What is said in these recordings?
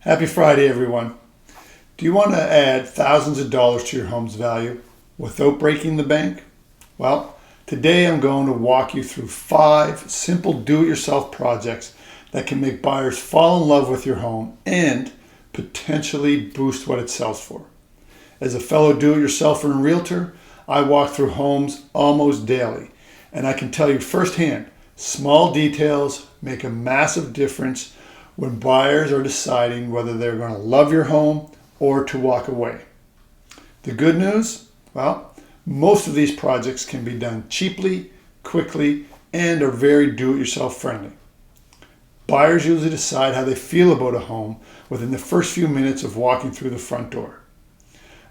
Happy Friday, everyone. Do you want to add thousands of dollars to your home's value without breaking the bank? Well, today I'm going to walk you through 5 simple do-it-yourself projects that can make buyers fall in love with your home and potentially boost what it sells for. As a fellow do-it-yourselfer and realtor, I walk through homes almost daily, and I can tell you firsthand, small details make a massive difference when buyers are deciding whether they're going to love your home or to walk away. The good news? Well, most of these projects can be done cheaply, quickly, and are very do-it-yourself friendly. Buyers usually decide how they feel about a home within the first few minutes of walking through the front door.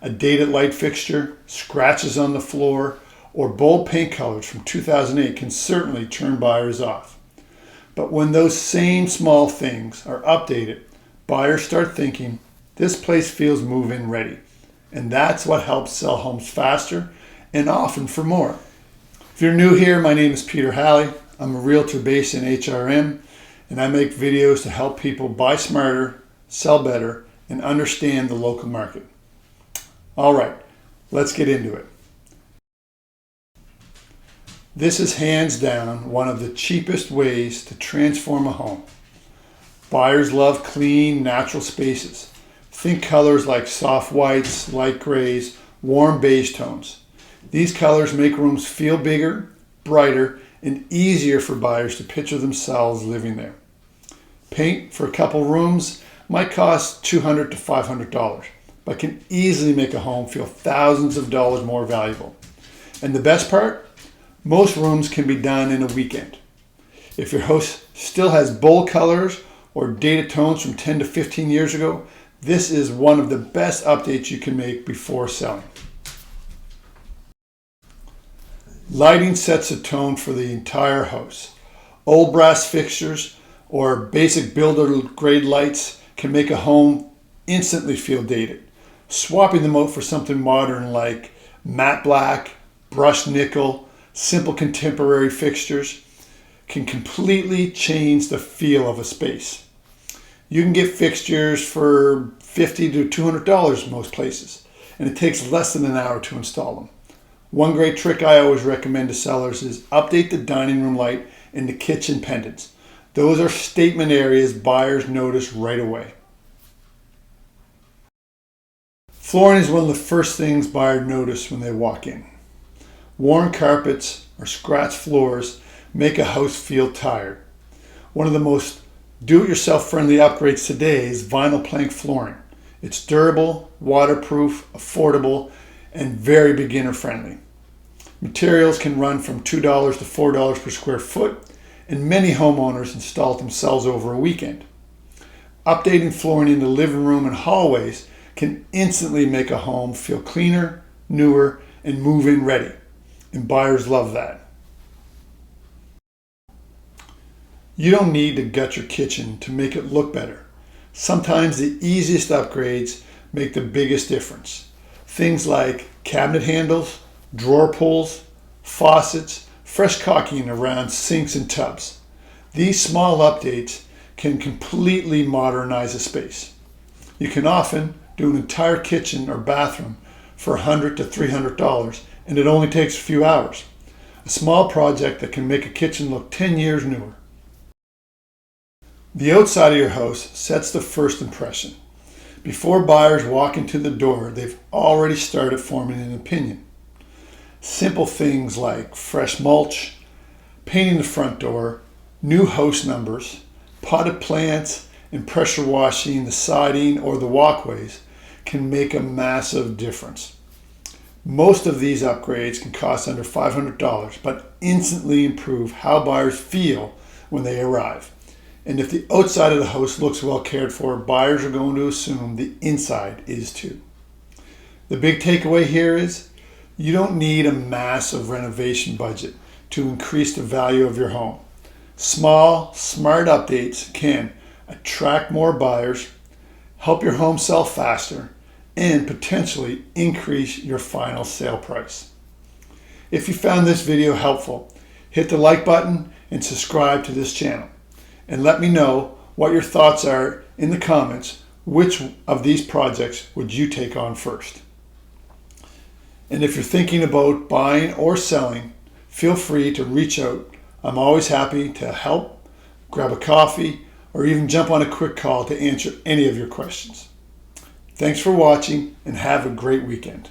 A dated light fixture, scratches on the floor, or bold paint colors from 2008 can certainly turn buyers off. But when those same small things are updated, buyers start thinking, this place feels move-in ready. And that's what helps sell homes faster and often for more. If you're new here, my name is Peter Halley. I'm a realtor based in HRM, and I make videos to help people buy smarter, sell better, and understand the local market. All right, let's get into it. This is hands down one of the cheapest ways to transform a home. Buyers love clean, natural spaces. Think colors like soft whites, light grays, warm beige tones. These colors make rooms feel bigger, brighter, and easier for buyers to picture themselves living there. Paint for a couple rooms might cost $200 to $500, but can easily make a home feel thousands of dollars more valuable. And the best part? Most rooms can be done in a weekend. If your house still has bold colors or dated tones from 10 to 15 years ago, this is one of the best updates you can make before selling. Lighting sets a tone for the entire house. Old brass fixtures or basic builder grade lights can make a home instantly feel dated. Swapping them out for something modern like matte black, brushed nickel, simple contemporary fixtures can completely change the feel of a space. You can get fixtures for $50 to $200 most places, and it takes less than an hour to install them. One great trick I always recommend to sellers is update the dining room light and the kitchen pendants. Those are statement areas buyers notice right away. Flooring is one of the first things buyers notice when they walk in. Worn carpets or scratched floors make a house feel tired. One of the most do-it-yourself friendly upgrades today is vinyl plank flooring. It's durable, waterproof, affordable, and very beginner friendly. Materials can run from $2 to $4 per square foot, and many homeowners install it themselves over a weekend. Updating flooring in the living room and hallways can instantly make a home feel cleaner, newer, and move-in ready. And buyers love that. You don't need to gut your kitchen to make it look better. Sometimes the easiest upgrades make the biggest difference. Things like cabinet handles, drawer pulls, faucets, fresh caulking around sinks and tubs. These small updates can completely modernize a space. You can often do an entire kitchen or bathroom for $100 to $300, and it only takes a few hours. A small project that can make a kitchen look 10 years newer. The outside of your house sets the first impression. Before buyers walk into the door, they've already started forming an opinion. Simple things like fresh mulch, painting the front door, new house numbers, potted plants, and pressure washing the siding or the walkways can make a massive difference. Most of these upgrades can cost under $500, but instantly improve how buyers feel when they arrive. And if the outside of the house looks well cared for, buyers are going to assume the inside is too. The big takeaway here is you don't need a massive renovation budget to increase the value of your home. Small, smart updates can attract more buyers, help your home sell faster, and potentially increase your final sale price. If you found this video helpful, hit the like button and subscribe to this channel. And let me know what your thoughts are in the comments which of these projects would you take on first? And if you're thinking about buying or selling, feel free to reach out. I'm always happy to help, grab a coffee, or even jump on a quick call to answer any of your questions. Thanks for watching and have a great weekend.